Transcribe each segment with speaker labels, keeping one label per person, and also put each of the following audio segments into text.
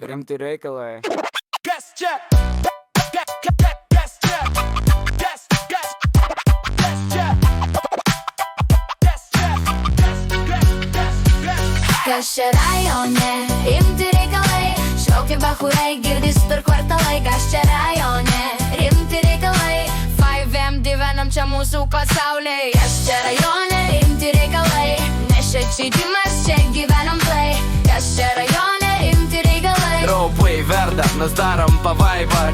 Speaker 1: rimti reikalai.
Speaker 2: Kas čia?
Speaker 3: Kas čia rajone, rimti reikalai, šaukia bachurai, girdis per kvartalai. Kas čia rajone, rimti reikalai, 5M gyvenam čia mūsų pasauliai. Kas čia rajone, rimti reikalai, nes čia čaidimas, čia gyvenam play. Kas čia rajone, rimti reikalai.
Speaker 2: Raupai verda, mes darom pavaibą.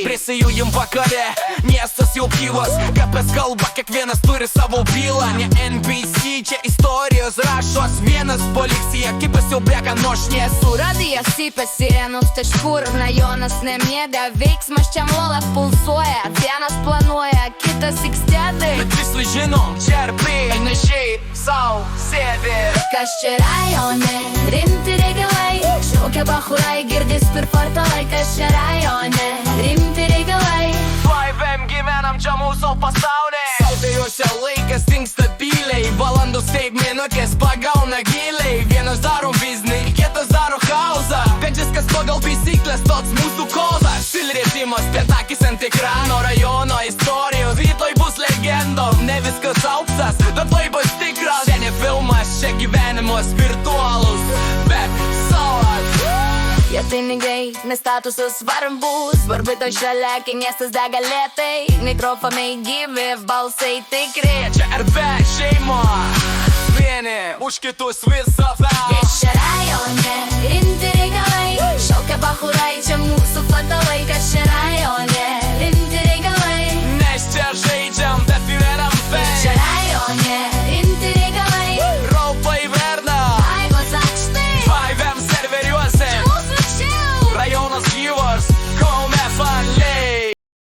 Speaker 2: Prisijujim vakare, miestas jau gyvas. Kapės kalba, kiekvienas turi savo bylą. Ne NBC, čia istorijos rašos. Vienas policija, kitas jau bėga nuo šnies.
Speaker 3: Radijas sypia sirenos taškur, rajonas nemiega. Veiksmas čia nuolat pulsuoja, vienas planuoja, kitas ikstėdai.
Speaker 2: Bet visi žinom, čia arpiai, ne šiaip sau sėdi.
Speaker 3: Kas čia rajone, rimti reikalai, šaukia bachurai, girdis per kvartalai. Kas čia rajone, rimti reikalai,
Speaker 2: 5M gyvenam čia mūsų pasauliai. Sautėjuose laikas dingsta tyliai, valandos taip minutės pagauna giliai. Vienas daro biznį, kitas daro chaosą, bet viskas pagal taisyklės, toks mūsų kodas. Silrėtimas, pėtakis ant ekrano, rajono istorijos, rytoj bus legendom. Ne viskas auksas, bet laibas tikras. Čia ne filmas, čia gyvenimas virtualus, bet savas.
Speaker 3: jie pinigai, nes statusas svarbus. Svarbu to šalia, kai miestas dega lėtai. Mikrofonai gyvi, balsai tikri.
Speaker 2: Čia RB šeima, vieni už kitus visą tą.
Speaker 3: Kas čia